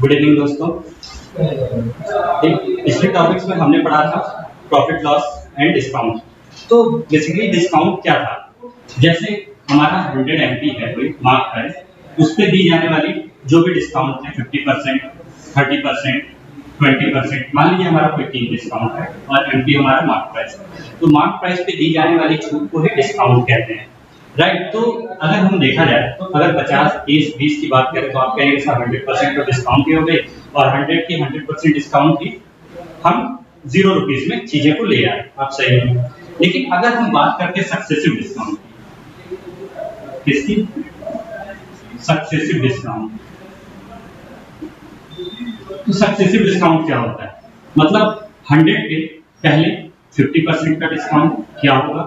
Good evening दोस्तों। पिछले topics में हमने पढ़ा था प्रॉफिट लॉस एंड डिस्काउंट। तो बेसिकली डिस्काउंट क्या था, जैसे हमारा 100 एमपी है कोई मार्क प्राइस, उस पर दी जाने वाली जो भी डिस्काउंट है 50%, 30%, 20%, मान लीजिए हमारा कोई 3 डिस्काउंट है और एमपी हमारा मार्क प्राइस है, तो मार्क प्राइस पे दी जाने वाली छूट को ही डिस्काउंट कहते हैं, राइट। तो अगर हम देखा जाए तो अगर 50, 30, 20 की बात करें तो आप कहेंगे सर 100% तो डिस्काउंट ही हो गए और 100 की 100% डिस्काउंट ही हम 0 रुपीज में चीजें को ले आए, आप सही है। लेकिन अगर हम बात करते हैं सक्सेसिव डिस्काउंट, किसकी? Successive discount. तो सक्सेसिव डिस्काउंट क्या होता है? मतलब 100 पे पहले 50% का डिस्काउंट क्या होगा?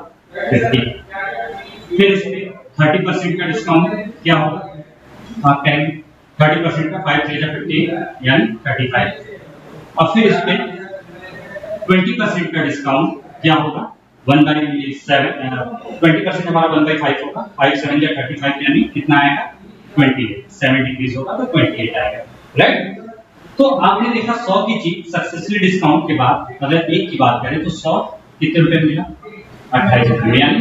50। फिर इस पे 30% का डिस्काउंट क्या होगा? आप कहेंगे 30% का 5 3 15 यानी 35। और फिर इस पे 20% का डिस्काउंट क्या होगा? 1/7 20% हमारा 1/5 होगा, 5 7 या 35 यानी कितना आएगा? 28। 7 डिक्रीज होगा तो 28 आएगा, राइट। तो आपने देखा 100 की चीज सक्सेसफुली डिस्काउंट के बाद अगर एक की बात करें तो 100 कितने रुपए मिला? 28 रुपए, यानी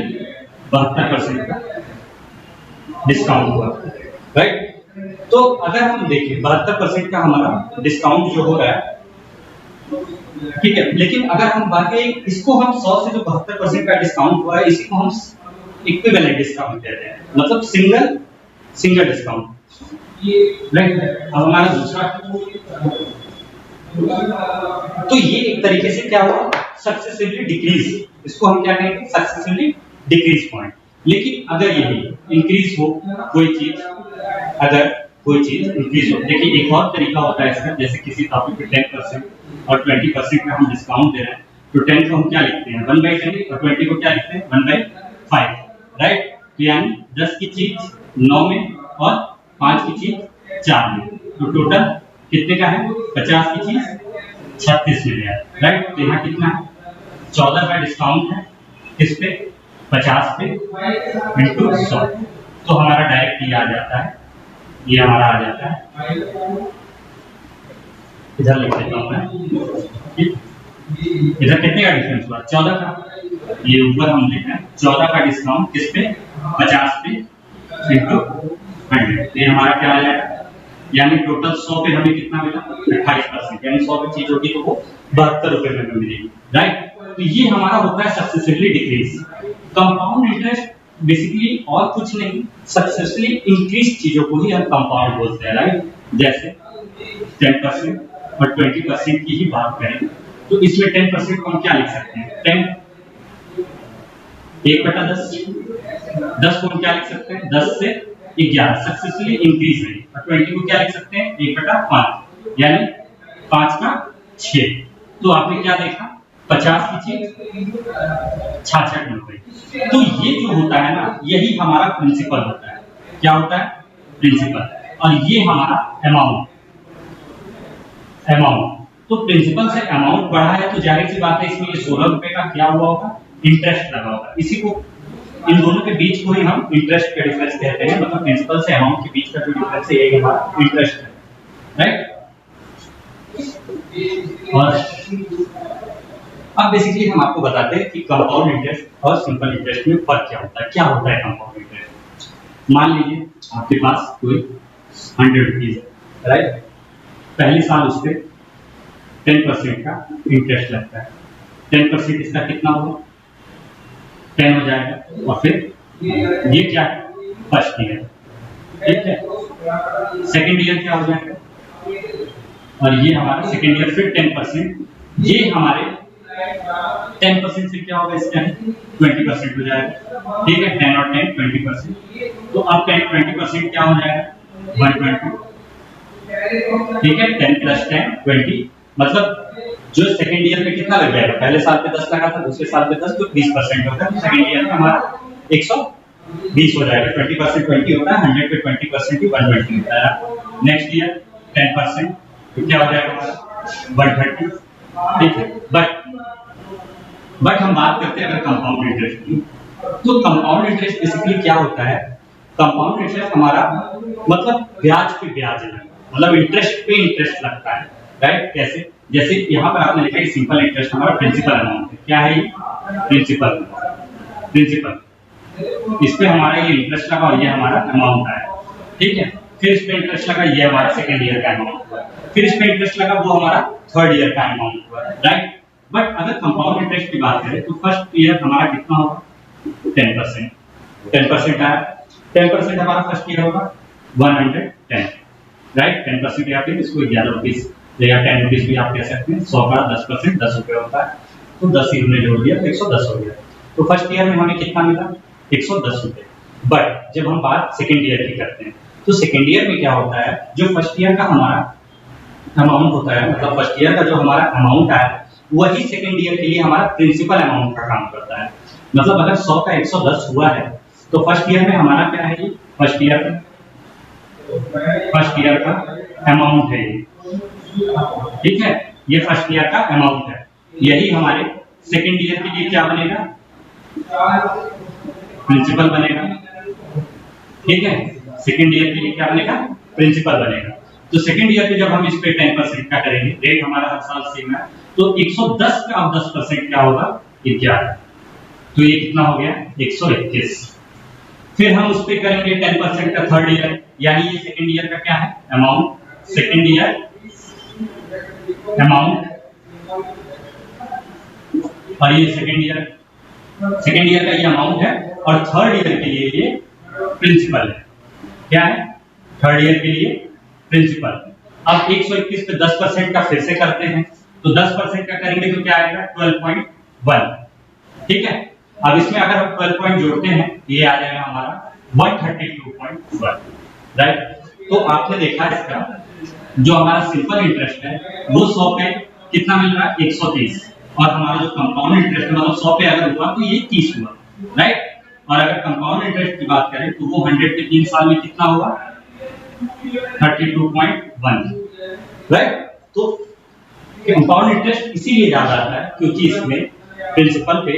72% का डिस्काउंट हुआ, राइट। तो अगर हम देखें 72% का हमारा डिस्काउंट जो हो रहा है, ठीक है, लेकिन अगर हम बाकी इसको हम 100 से जो 72% का डिस्काउंट हुआ है इसी को हम इक्विवेलेंट डिस्काउंट कहते हैं, मतलब सिंगल डिस्काउंट, राइट। अब हमारा दूसरा, तो ये एक तरीके से क्या हुआ? सक्सेसिवली डिक्रीज, इसको हम क्या कहेंगे? Successively decrease point. लेकिन अगर यही इंक्रीज हो कोई चीज, अगर कोई चीज इंक्रीज हो, देखिए एक और तरीका होता है इसका, जैसे किसी टॉपिक पे 10% और 20% का हम डिस्काउंट दे रहे हैं तो 10 को हम क्या लिखते हैं? 1/10 और 20 को क्या लिखते हैं? 1/5, राइट। तो यानी 10 की चीज 9 में और 5 की चीज 4 में, तो टोटल कितने का है? 50 की चीज 36 में है, राइट। तो यहाँ कितना है? 14 का डिस्काउंट है, किस पे? 50 पे इंटू 100, तो हमारा डायरेक्ट ये आ जाता है, ये हमारा आ जाता है, इधर लिख देता हूं मैं, इधर कितने का डिफरेंस हुआ? 14 का। ये ऊपर हम लिख रहे हैं 14 का डिस्काउंट किस पे? 50 पे इंटू 100, ये हमारा क्या आ जाएगा? यानी टोटल 100 पे हमें कितना मिला? 28%, यानी 100 पे चीज होगी तो वो 72 रुपए में मिलेगी, राइट। तो ये हमारा होता है successively decrease. Compound interest basically और कुछ नहीं, सक्सेसफुली इंक्रीज चीजों को ही हम कंपाउंड बोलते हैं, राइट। जैसे 10% और 20% की ही बात करें तो इसमें 10% को हम क्या लिख सकते हैं? 10 1/10, 10 को हम क्या लिख सकते हैं? 10 से 11 सक्सेसफुली इंक्रीज है, और 20 को क्या लिख सकते हैं? 1/5 यानी 5 का 6। तो आपने क्या देखा? 50 की चीज 66 रुपए। तो ये जो होता है ना, यही हमारा प्रिंसिपल होता है। क्या होता है? प्रिंसिपल। और ये हमारा अमाउंट। तो प्रिंसिपल से अमाउंट बढ़ा है तो जाहिर सी बात है इसमें ये 16 रुपए का क्या हुआ होगा? इंटरेस्ट लगा होगा। इसी को, इन दोनों के बीच को ही हम इंटरेस्ट का डिफरेंस कहते हैं, मतलब प्रिंसिपल से अमाउंट के बीच का जो डिफरेंस है यही हमारा इंटरेस्ट है, राइट। और अब बेसिकली हम आपको बताते हैं कि कंपाउंड इंटरेस्ट और सिंपल इंटरेस्ट में फर्क क्या होता है। क्या होता है कंपाउंड इंटरेस्ट? मान लीजिए आपके पास कोई 100 रुपीज है, राइट। पहले साल उस पर 10% का इंटरेस्ट लगता है। 10% इसका कितना होगा? 10 हो जाएगा। और फिर ये क्या है? फर्स्ट ईयर, ठीक है। सेकेंड ईयर क्या हो जाएगा? और ये हमारा सेकेंड ईयर, फिर 10%, ये हमारे 10% से क्या होगा? इसका 20% हो जाएगा, ठीक है। 10 और 10 20%, तो अब 20% क्या हो जाएगा? 120, ठीक है। 10 + 10 20, मतलब जो सेकेंड ईयर में कितना लग जाएगा? पहले साल पे 10 लगा था, दूसरे साल पे 10, तो 20% होता है। तो सेकेंड ईयर में हमारा 120 हो जाएगा। 20% 20 होता है, 100 पे 20% ही 120 होता है। नेक्स्ट ईयर 10%, तो क्या हो जाएगा हमारा? 130, ठीक है। बट हम बात करते हैं अगर कंपाउंड इंटरेस्ट की, तो कंपाउंड इंटरेस्ट बेसिकली क्या होता है? कंपाउंड इंटरेस्ट हमारा मतलब ब्याज पे ब्याज है, मतलब इंटरेस्ट पे इंटरेस्ट लगता है, राइट। कैसे? जैसे यहाँ पर आपने लिखा है सिंपल इंटरेस्ट हमारा प्रिंसिपल अमाउंट है। क्या है ये? प्रिंसिपल। इस पे हमारा ये इंटरेस्ट लगा और ये हमारा अमाउंट आया, ठीक है। फिर इस पे इंटरेस्ट लगा, ये हमारा सेकेंड ईयर का अमाउंट हुआ। फिर इस पे इंटरेस्ट लगा, वो हमारा थर्ड ईयर का अमाउंट हुआ, राइट। बट अगर कंपाउंड इंटरेस्ट की बात करें तो फर्स्ट ईयर हमारा कितना होगा? 10%। 10% आया, 10% हमारा फर्स्ट ईयर होगा 110, राइट। 10% या फिर इसको 11 रुपीज या 10 रुपीज भी आप कह सकते हैं। 100 का 10% 10 रुपये होता है, तो 10 ही हमने जोड़ दिया तो 110 हो गया। तो फर्स्ट ईयर में हमें कितना मिला? 110 रुपये। बट जब हम बात सेकेंड ईयर की करते हैं तो सेकेंड ईयर में क्या होता है, जो फर्स्ट ईयर का हमारा अमाउंट होता है, मतलब फर्स्ट ईयर का जो हमारा अमाउंट आया वही सेकेंड ईयर के लिए हमारा प्रिंसिपल अमाउंट का काम करता है। मतलब अगर 100 का 110 हुआ है तो फर्स्ट ईयर में हमारा क्या है? फर्स्ट ईयर का अमाउंट है ये, ठीक है। ये फर्स्ट ईयर का अमाउंट है। यही हमारे सेकेंड ईयर के लिए क्या बनेगा? प्रिंसिपल बनेगा, ठीक है। सेकेंड ईयर के लिए क्या बनेगा? प्रिंसिपल बनेगा। तो सेकेंड ईयर पे जब हम इस पे 10% का करेंगे, रेट हमारा हर साल सेम है, तो 110 का अब 10% क्या होगा? 11। तो ये कितना हो गया? 121। फिर हम उस पे करेंगे 10% का थर्ड ईयर, यानी ये सेकेंड ईयर का क्या है? अमाउंट। सेकेंड ईयर अमाउंट, और ये सेकेंड ईयर का ये अमाउंट है, और थर्ड ईयर के लिए ये प्रिंसिपल है। क्या है? थर्ड ईयर के लिए प्रिंसिपल। अब 121 पे 10% का फिर से करते हैं, तो 10% का करेंगे तो क्या आएगा? 12.1, ठीक है। अब इसमें अगर हम 12 पॉइंट जोड़ते हैं, ये आ जाएगा हमारा 132.1, राइट। तो आपने देखा इसका जो हमारा सिंपल इंटरेस्ट है वो 100 पे कितना मिल रहा है? 130, और हमारा जो कंपाउंड इंटरेस्ट मतलब 100 पे अगर हुआ तो ये 30 हुआ, राइट। और अगर कंपाउंड इंटरेस्ट की बात करें तो वो 100 पे 3 साल में कितना होगा? 32.1, राइट। तो कंपाउंड इंटरेस्ट इसीलिए ज्यादा आता है क्योंकि इसमें प्रिंसिपल पे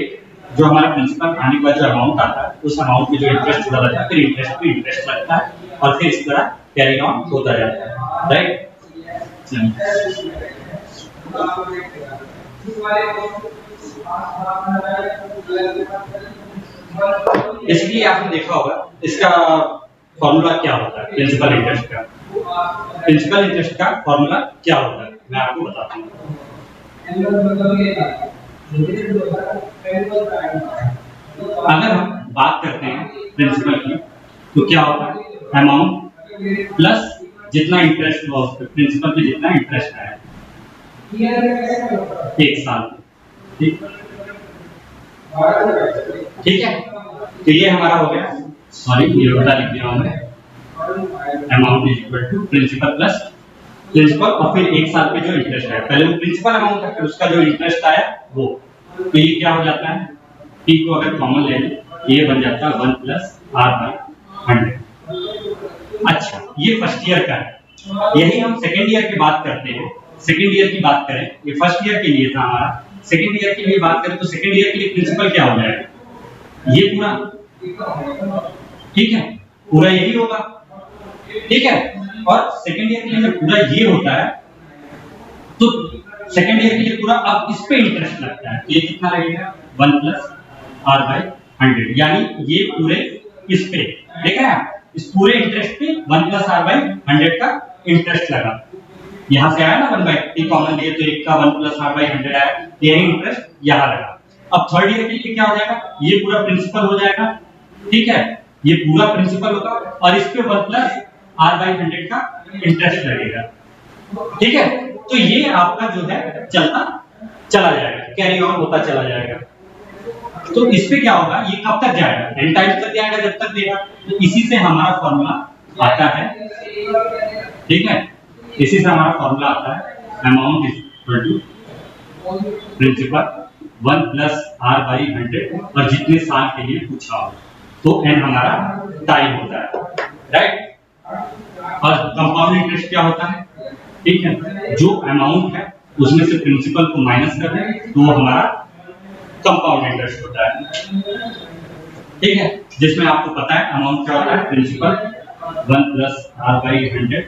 जो हमारा प्रिंसिपल आने के बाद जो अमाउंट आता है उस अमाउंट में जो इंटरेस्ट जुड़ा रहता है, फिर इंटरेस्ट पे इंटरेस्ट लगता है और फिर इस तरह कैरी ऑन होता रहता है, राइट। इसलिए आपने देखा होगा इसका फॉर्मूला क्या होता है प्रिंसिपल इंटरेस्ट का। प्रिंसिपल इंटरेस्ट का फॉर्मूला क्या होता है मैं आपको बताता हूँ। अगर हम बात करते हैं प्रिंसिपल की तो क्या होगा? अमाउंट प्लस जितना इंटरेस्ट हुआ उस पर, प्रिंसिपल पे जितना इंटरेस्ट आया एक साल, ठीक है। तो ये हमारा हो गया, सॉरी ये उल्टा लिख दिया हमने, amount is equal to principal plus principal और फिर एक साल पे जो इंटरेस्ट आया। पहले वो प्रिंसिपल अमाउंट था, फिर उसका जो इंटरेस्ट आया वो, तो ये क्या हो जाता है? P को अगर कॉमन ले लें ये बन जाता है 1 प्लस R/100। अच्छा, ये फर्स्ट ईयर का है। यही हम सेकेंड ईयर की बात करते हैं। सेकेंड ईयर की बात करें, ये फर्स्ट ईयर के लिए था हमारा। सेकेंड ईयर के लिए बात करें तो सेकेंड ईयर के लिए प्रिंसिपल क्या हो जाएगा? ये पूरा, ठीक है, पूरा यही होगा, ठीक है। और सेकेंड ईयर के लिए जब पूरा ये होता है तो सेकेंड ईयर के लिए पूरा अब इस पे इंटरेस्ट लगता है। ये कितना लगेगा? 1 प्लस R/100, यानी ये पूरे इस पे देख रहे हैं, इस पूरे इंटरेस्ट पे 1 प्लस R/100 का इंटरेस्ट लगा। यहां से आया ना 1/3 कॉमन लिए तो एक का 1 प्लस R/100 आया, यही इंटरेस्ट यहां लगा। अब थर्ड ईयर के लिए क्या हो जाएगा? ये पूरा प्रिंसिपल हो जाएगा, ठीक है, ये पूरा प्रिंसिपल होगा और इस पे 1 प्लस R/100 का इंटरेस्ट लगेगा, ठीक है। तो ये आपका जो है चलता चला जाएगा, कैरी ऑन होता चला जाएगा। तो इस पे क्या होगा? ये कब तक जाएगा? एन टाइम तक जाएगा जब तक देगा। तो इसी से हमारा फॉर्मूला आता है, ठीक है, इसी से हमारा फॉर्मूला आता है amount is equal to principal 1 plus R/100 और जितने साल के लिए पूछा हो तो एन हमारा टाइम होता है, राइट। और कंपाउंड इंटरेस्ट क्या होता है? ठीक है, जो अमाउंट है उसमें से प्रिंसिपल को माइनस कर दें तो वो हमारा कंपाउंड इंटरेस्ट होता है, ठीक है। जिसमें आपको पता है अमाउंट क्या होता है? प्रिंसिपल 1 प्लस R/100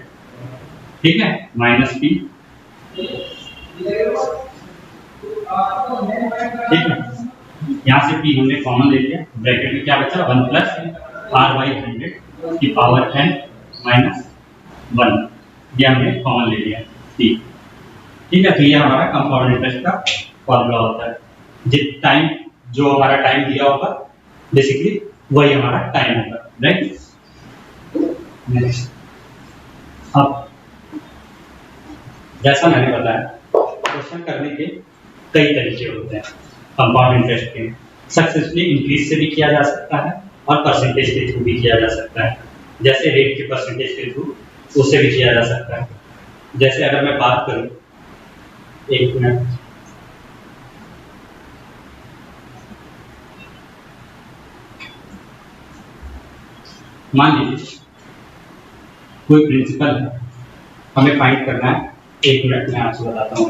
ठीक है, माइनस पी, ठीक है। यहाँ से पी हमने कॉमन ले लिया, ब्रैकेट में क्या बचा 1 प्लस आर बाई 100 की पावर n माइनस 1, ये हमने कॉमन ले लिया पी, ठीक है। तो ये हमारा कंपाउंड इंटरेस्ट का फॉर्मूला होता है। जित टाइम जो हमारा टाइम दिया होगा बेसिकली वही हमारा टाइम होगा, राइट। नेक्स्ट, अब जैसा मैंने बताया क्वेश्चन करने के कई तरीके होते हैं कंपाउंड इंटरेस्ट के। सक्सेसफुली इंक्रीज से भी किया जा सकता है और परसेंटेज के थ्रू भी किया जा सकता है, जैसे रेट के परसेंटेज के थ्रू उससे भी किया जा सकता है। जैसे अगर मैं बात करूं, एक मिनट, मान लीजिए कोई प्रिंसिपल है, हमें फाइंड करना है, एक मिनट में आपसे बताता हूँ।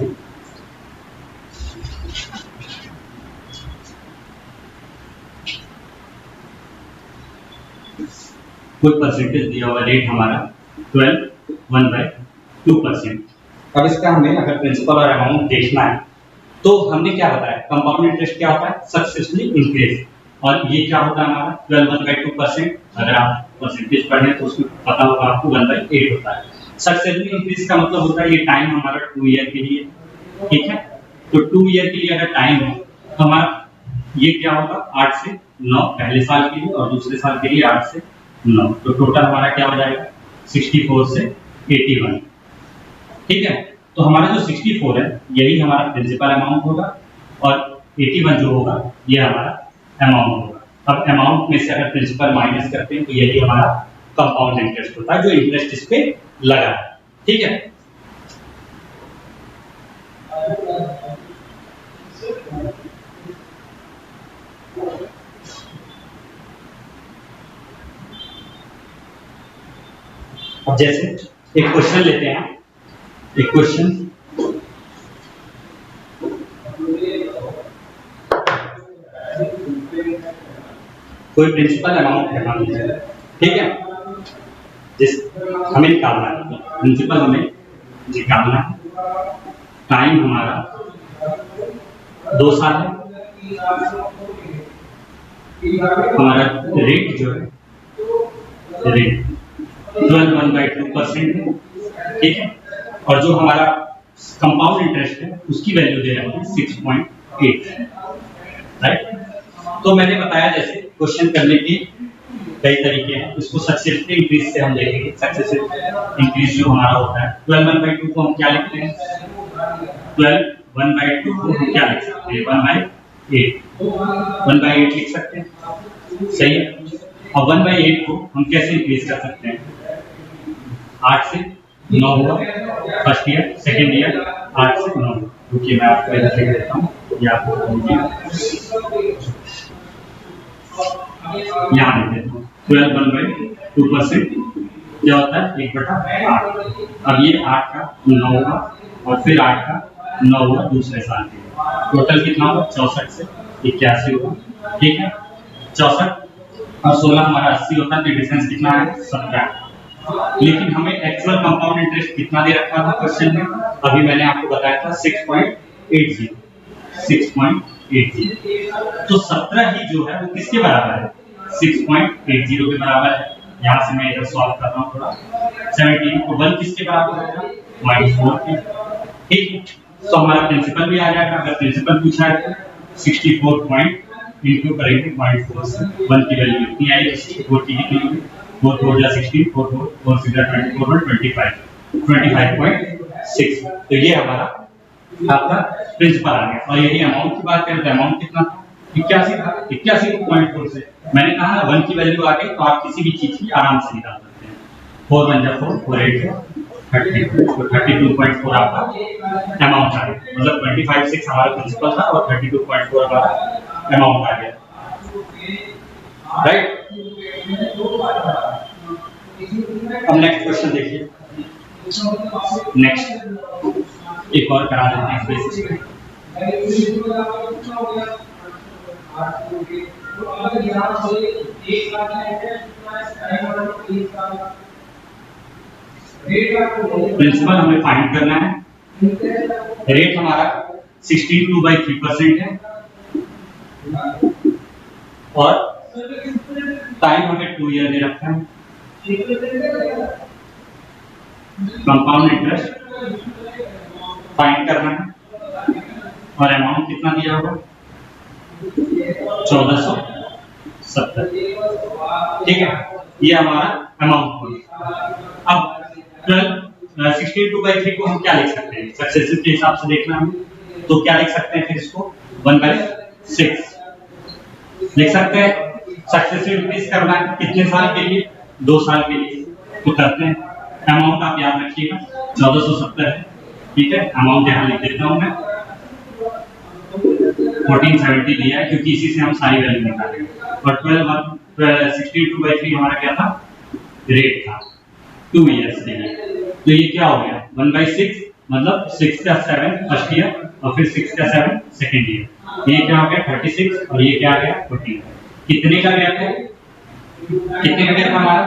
कोई परसेंटेज दिया हुआ, रेट हमारा 12/2%। अब इसका हमें अगर प्रिंसिपल और अमाउंट देखना है तो हमने क्या बताया, कंपाउंड इंटरेस्ट क्या होता है, सक्सेसफुली इंक्रीज, और ये क्या होता है हमारा 12/2%। अगर आप परसेंटेज पढ़ें तो उसमें पता होगा आपको 1/8 होता है। सक्सेसफुली इंक्रीज का मतलब होता है ये टाइम हमारा 2 ईयर के लिए, ठीक है। तो 2 ईयर के लिए अगर टाइम हो तो हमारा ये क्या होगा 8 से 9 पहले साल के लिए और दूसरे साल के लिए 8 से 9, तो टोटल हमारा क्या हो जाएगा 64 से 81, ठीक है। तो हमारा जो 64 है यही हमारा प्रिंसिपल अमाउंट होगा और 81 जो होगा ये हमारा अमाउंट होगा। अब अमाउंट में से अगर प्रिंसिपल माइनस करते हैं तो यही हमारा कंपाउंड इंटरेस्ट होता है, जो इंटरेस्ट इस पे लगा है, ठीक है। अब जैसे एक क्वेश्चन लेते हैं, एक क्वेश्चन कोई प्रिंसिपल अमाउंट है मान लीजिए, ठीक है, जिस हमें निकालना है, प्रिंसिपल हमें निकालना है, टाइम हमारा 2 साल है, हमारा रेट जो है रेट 12/2% है, ठीक है, और जो हमारा कंपाउंड इंटरेस्ट है उसकी वैल्यू दे रहे हैं 6.8, राइट। तो मैंने बताया जैसे क्वेश्चन करने के कई तरीके हैं, इसको सक्सेसिव इंक्रीज से हम देखेंगे। सक्सेसिव इंक्रीज जो हमारा होता है 12/2 को हम क्या लिखते हैं, 12/1/2 को हम क्या लिख सकते हैं 1/8, 1/8 लिख सकते हैं, सही है। और 1/8 को हम कैसे इंक्रीज कर सकते हैं, 8 से 9 हुआ फर्स्ट ईयर, सेकेंड ईयर 8 से 9, क्योंकि मैं आपको इधर लिख देता हूँ या आपको यहाँ लिख देता हूँ 12/2% क्या होता है 1/8। अब ये 8 का 9 हुआ और फिर 8 का 9 हुआ दूसरे साल के, टोटल कितना हुआ 64 से 81 हुआ, ठीक है। 64 और 16 हमारा 80 होता है, तो डिफरेंस कितना है 17। लेकिन हमें एक्चुअल कंपाउंड इंटरेस्ट कितना दे रखा था क्वेश्चन में, अभी मैंने आपको बताया था 6.80, 6.80। तो 17 ही जो है वो किसके बराबर है 6.80 के बराबर है। यहाँ से मैं इधर सॉल्व कर रहा हूँ थोड़ा, 17 को 1 किसके बराबर होगा -4 के, ठीक है। तो हमारा प्रिंसिपल भी आ जाएगा, अगर प्रिंसिपल पूछा है तो 64 पॉइंट इंटू करेंगे 0.4 से, 1 की वैल्यू इतनी आएगी, 64 की कितनी होगी 4 4 जा 16, 4 4 4 सीधा 24 25, 25.6। तो ये हमारा आपका प्रिंसिपल आ गया। और यही अमाउंट की बात करें तो अमाउंट कितना था 81 था, 81.4 से मैंने कहा 1 की वैल्यू आ गई तो आप किसी भी चीज की आराम से निकाल सकते हैं। 4 1 जा 4, 4 8 जा 32.4 आपका अमाउंट आ गया, मतलब 25.6 हमारा प्रिंसिपल था और 32.4 हमारा अमाउंट आ गया, राइट। अब नेक्स्ट क्वेश्चन देखिए, नेक्स्ट एक और करा देते हैं बेसिस पे। प्रिंसिपल हमें फाइंड करना है। रेट हमारा 62/3% है और टाइम हमें 2 ईयर दे रखा है। कंपाउंड इंटरेस्ट फाइंड करना है और अमाउंट कितना दिया होगा 1470। ठीक है, ये हमारा अमाउंट होगा। अब 62/3 को हम क्या लिख सकते हैं सक्सेसिव के हिसाब से देखना है, तो क्या लिख सकते हैं फिर इसको 1/6 लिख सकते हैं। सक्सेसिव इंक्रीज करना है कितने साल के लिए 2 साल के लिए, तो करते हैं। अमाउंट आप याद रखिएगा 1470 है। ठीक है, अमाउंट यहाँ लिख देता हूँ मैं 1470 दिया है क्योंकि इसी से हम सारी वैल्यू निकालेंगे। और 62/3 हमारा क्या था रेट था 2 इयर्स के लिए, तो ये क्या हो गया 1/6 मतलब 6 का 7 फर्स्ट ईयर और फिर 6 का 7 सेकेंड ईयर, ये क्या हो गया 36 और ये क्या आ गया 14। कितने का गैप है, कितने का गैप हमारा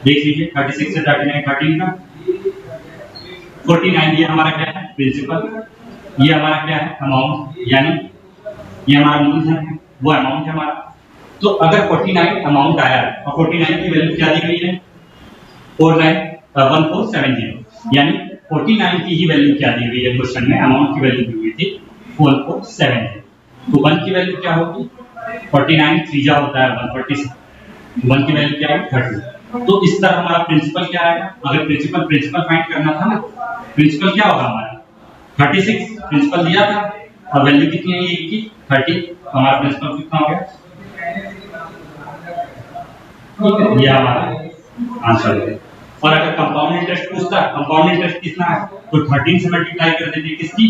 देख लीजिए 36 से 39 13 का 49। ये हमारा क्या है प्रिंसिपल, ये हमारा क्या है अमाउंट, यानी ये हमारा मूलधन है वो अमाउंट है हमारा। तो अगर 49 अमाउंट आया है और 49 की वैल्यू क्या दी गई है 1470, यानी 49 की ही वैल्यू क्या दी गई है क्वेश्चन में, अमाउंट की वैल्यू दी हुई थी 1470। तो 1 की वैल्यू क्या होगी 49 त्रिज्या होता है 140, 1 की वैल्यू क्या है 30। तो इस तरह हमारा प्रिंसिपल क्या आएगा, अगर प्रिंसिपल फाइंड करना था ना, प्रिंसिपल क्या होगा हमारा 36 प्रिंसिपल दिया था और वैल्यू कितनी है ये की 30, हमारा प्रिंसिपल कितना हो गया। ठीक है, ये हमारा आंसर है। और अगर कंपाउंड इंटरेस्ट पूछता है कंपाउंड इंटरेस्ट कितना है तो 13 से मल्टीप्लाई कर देते किसकी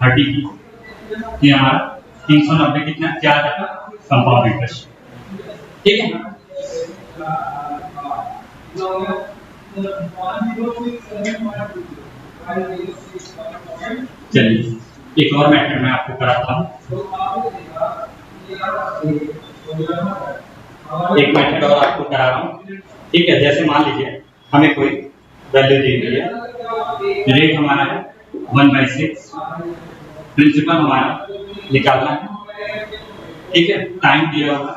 30 की, ये हमारा 390 कितना क्या आ जाएगा कंपाउंड इंटरेस्ट। ठीक है, चलिए एक और मेथड मैं आपको कराता हूँ, एक मेथड और आपको करा रहा हूँ। ठीक है, जैसे मान लीजिए हमें कोई वैल्यू दी गई है, रेट हमारा है 1/6, प्रिंसिपल हमारा निकालना है। ठीक है, टाइम दिया होगा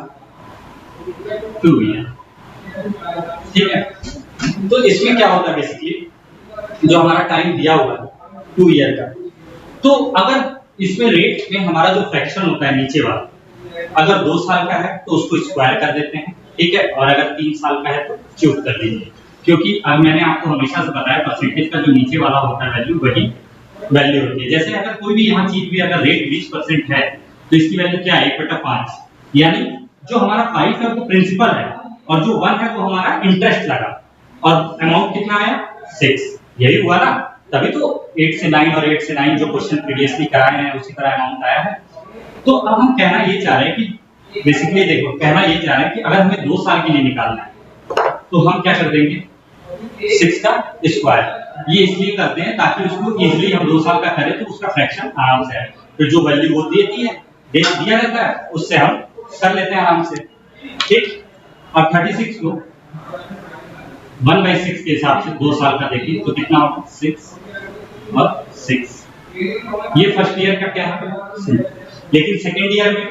2 ईयर। ठीक है, तो इसमें क्या होता है बेसिकली जो हमारा टाइम दिया हुआ है 2 ईयर का, तो अगर इसमें रेट में हमारा जो फ्रैक्शन होता है नीचे वाला अगर 2 साल का है तो उसको स्क्वायर कर देते हैं। ठीक है, और अगर 3 साल का है तो क्यूब कर दीजिए, क्योंकि अब मैंने आपको हमेशा से बताया परसेंटेज का जो नीचे वाला होता है वैल्यू वही वैल्यू होती है। जैसे अगर कोई भी यहाँ चीज भी अगर रेट 20% है तो इसकी वैल्यू क्या है 1/5, यानी जो हमारा 5 है वो प्रिंसिपल है और जो 1 है वो हमारा इंटरेस्ट लगा और अमाउंट कितना आया 6, यही हुआ ना, तभी तो 8 से 9 और 8 से 9 जो क्वेश्चन प्रीवियसली कराए हैं उसी तरह अमाउंट आया है। तो अब हम कहना ये चाह रहे हैं कि बेसिकली देखो कहना ये चाह रहे हैं कि अगर हमें 2 साल के लिए निकालना है तो हम क्या कर देंगे 6 का स्क्वायर। ये इसलिए करते हैं ताकि उसको इजीली हम 2 साल का करें तो उसका फ्रैक्शन आराम से आए, फिर जो वैल्यू वो देती है दिया रहता है उससे हम कर लेते हैं आराम से। ठीक, अब 36 को 1/6 के हिसाब से 2 साल का देखिए तो कितना होगा 6 और 6, ये फर्स्ट ईयर का क्या है, लेकिन सेकेंड ईयर में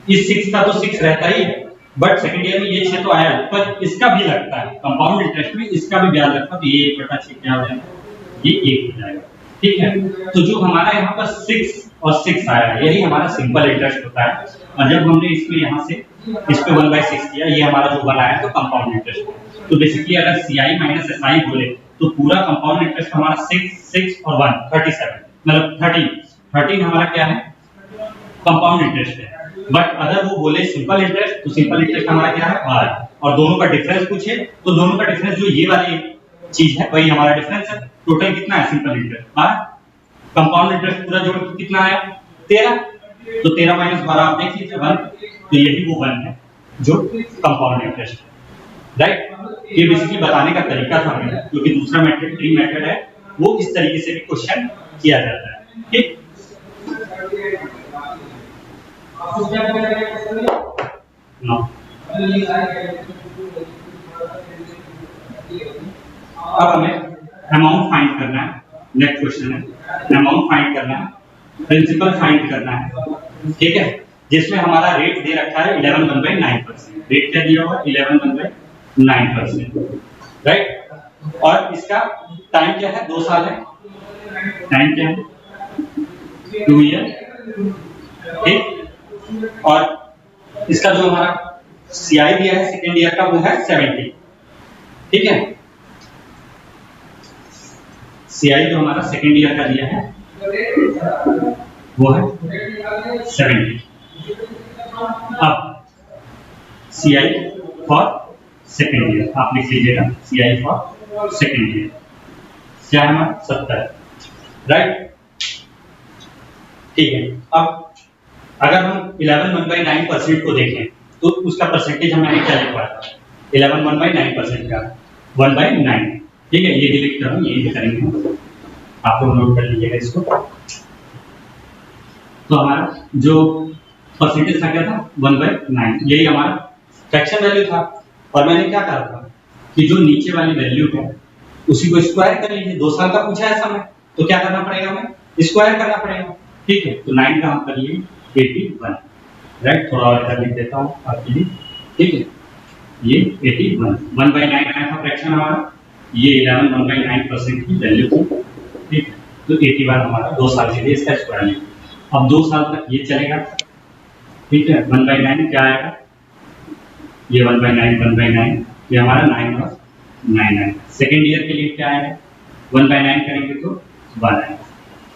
इस 6 का तो 6 रहता ही है, बट सेकेंड ईयर में ये 6 तो आया पर इसका भी लगता है कंपाउंड इंटरेस्ट में, इसका भी ब्याज लगता है, तो ये 1/6 क्या हो जाएगा, ये 1 हो जाएगा। ठीक है, तो जो हमारा यहाँ पर 6 और 6 आया है यही हमारा सिंपल इंटरेस्ट होता है, और जब हमने इसमें यहाँ से इस पे 1/6 किया ये हमारा जो 1 आया तो कंपाउंड इंटरेस्ट। तो बेसिकली अगर CI माइनस SI बोले तो पूरा कंपाउंड इंटरेस्ट हमारा 6 और 1 37 मतलब 13 हमारा क्या है कंपाउंड इंटरेस्ट है। बट अगर वो बोले सिंपल इंटरेस्ट तो सिंपल इंटरेस्ट हमारा क्या है 12, और दोनों का डिफरेंस पूछे तो दोनों का डिफरेंस जो ये वाली चीज है वही हमारा डिफरेंस है। टोटल कितना है सिंपल इंटरेस्ट 12, कंपाउंड इंटरेस्ट पूरा जोड़ कितना आया 13, तो 13 माइनस 12 आप देख लीजिए 1, तो यही वो 1 है जो कंपाउंड इंटरेस्ट है। राइट, ये बेसिकली बताने का तरीका था मेरा, क्योंकि दूसरा मेथड ट्री मेथड है वो इस तरीके से भी क्वेश्चन किया जाता है। ठीक, अब हमें अमाउंट फाइंड करना है, नेक्स्ट क्वेश्चन है अमाउंट फाइंड करना है, प्रिंसिपल फाइंड करना है, ठीक है, जिसमें हमारा रेट दे रखा है 11/9%। रेट क्या दिया हुआ है? 11/9%, राइट। और इसका टाइम क्या है? 2 साल है। टाइम क्या है? 2 ईयर, ठीक। और इसका जो हमारा सीआई दिया है सेकेंड ईयर का वो है 70, ठीक है। सीआई जो हमारा सेकेंड ईयर का दिया है वो है 70। अब सीआई फॉर सेकेंड ईयर आप लिख लीजिएगा, सीआई फॉर सेकेंड ईयर क्या है हमारा 70, राइट, ठीक है। अब अगर हम 11/9% को देखें तो उसका परसेंटेज हमने क्या लिखा है? 11/9% का 1/9, ठीक है। ये डिलीट करो, ये करेंगे, आप लोग नोट कर लीजिएगा इसको। तो हमारा जो परसेंटेज था क्या था? 1/9, यही हमारा फ्रैक्शन वैल्यू था। और मैंने क्या कहा था कि जो नीचे वाली वैल्यू है उसी को स्क्वायर कर लीजिए। 2 साल का पूछा है समय, तो क्या करना पड़ेगा हमें? स्क्वायर करना पड़ेगा, ठीक है। तो 9 का हम कर लिए 81, राइट। थोड़ा और इधर लिख देता हूँ आपके लिए, ठीक है। ये 81 1/9 आया था फ्रैक्शन हमारा, ये 11/9% की वैल्यू थी, ठीक है। तो 81 हमारा 2 साल के लिए इसका स्क्वायर लिख। अब 2 साल तक ये चलेगा, ठीक है। 1/9 क्या आएगा? ये 1/9 ये हमारा 9 और 9 आएगा। सेकेंड ईयर के लिए क्या आएगा? 1/9 करेंगे तो 1 आएगा,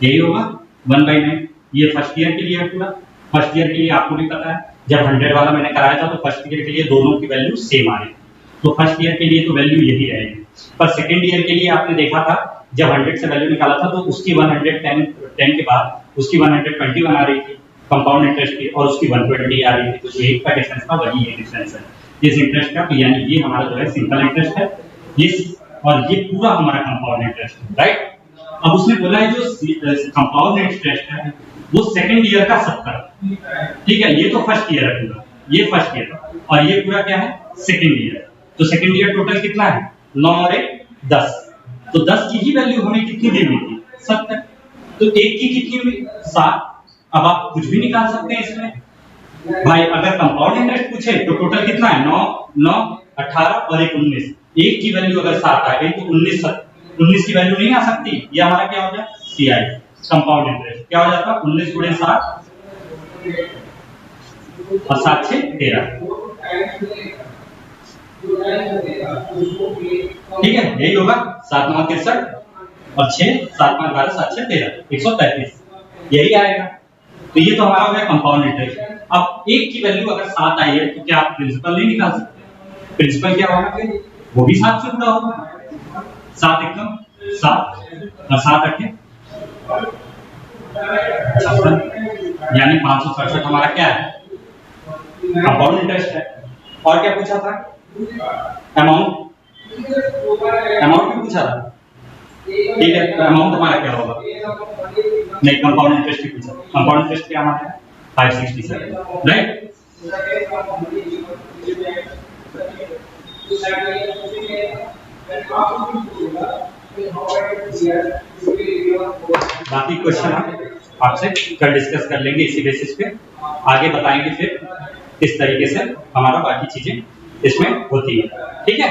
यही होगा 1/9। ये फर्स्ट ईयर के लिए है पूरा। फर्स्ट ईयर के लिए आपको भी पता है जब 100 वाला मैंने कराया था तो फर्स्ट ईयर के लिए दोनों की वैल्यू सेम आ रही थी, तो फर्स्ट ईयर के लिए तो वैल्यू यही रहेगी। पर सेकेंड ईयर के लिए आपने देखा था जब 100 से वैल्यू निकाला था तो उसकी 110 के बाद उसकी 121 आ रही थी कंपाउंड इंटरेस्ट की, और उसकी 120 आ रही थी। तो जो एक का डिफरेंस था वही ये डिफरेंस है इस इंटरेस्ट का। यानी ये हमारा जो है सिंपल इंटरेस्ट है ये, और ये पूरा हमारा कंपाउंड इंटरेस्ट है, राइट। अब उसने बोला है जो कंपाउंड इंटरेस्ट है वो सेकंड ईयर का 70, ठीक है। ये तो फर्स्ट ईयर है पूरा, ये फर्स्ट ईयर, और ये पूरा क्या है? Second year. तो सेकंड ईयर टोटल कितना है? 9 और 1 10, तो 10 की ही वैल्यू हमें कितनी दी हुई थी? 70। तो एक की कितनी हुई? 7। अब आप कुछ भी निकाल सकते हैं इसमें भाई। अगर कंपाउंड इंटरेस्ट पूछे तो टोटल कितना है? 9 18 और 1 19। एक की वैल्यू अगर 7 आ गई तो 19 की वैल्यू नहीं आ सकती। ये हमारा क्या हो गया? सीआई कंपाउंड इंटरेस्ट क्या हो जाता? 19 × 7 और 7 6 13, ठीक है। यही होगा 7 9 63 और 6 7 5 12 7 6 13 133, यही आएगा। तो ये तो हमारा हो गया कंपाउंड इंटरेस्ट। अब एक की वैल्यू अगर 7 आई है तो क्या आप प्रिंसिपल नहीं निकाल सकते? प्रिंसिपल क्या होगा फिर? वो भी 7 से पूरा होगा। 7 एकम 7 और 7 8 यानी 567 हमारा क्या है? कंपाउंड इंटरेस्ट है। और क्या पूछा था? अमाउंट भी पूछा था, ठीक है। तो अमाउंट हमारा क्या होगा? नहीं, कंपाउंड इंटरेस्ट ही पूछा। कंपाउंड इंटरेस्ट क्या हमारा है? 567, राइट। बाकी क्वेश्चन हम आपसे कल डिस्कस कर लेंगे, इसी बेसिस पे आगे बताएंगे फिर किस तरीके से हमारा बाकी चीजें इसमें होती है, ठीक है।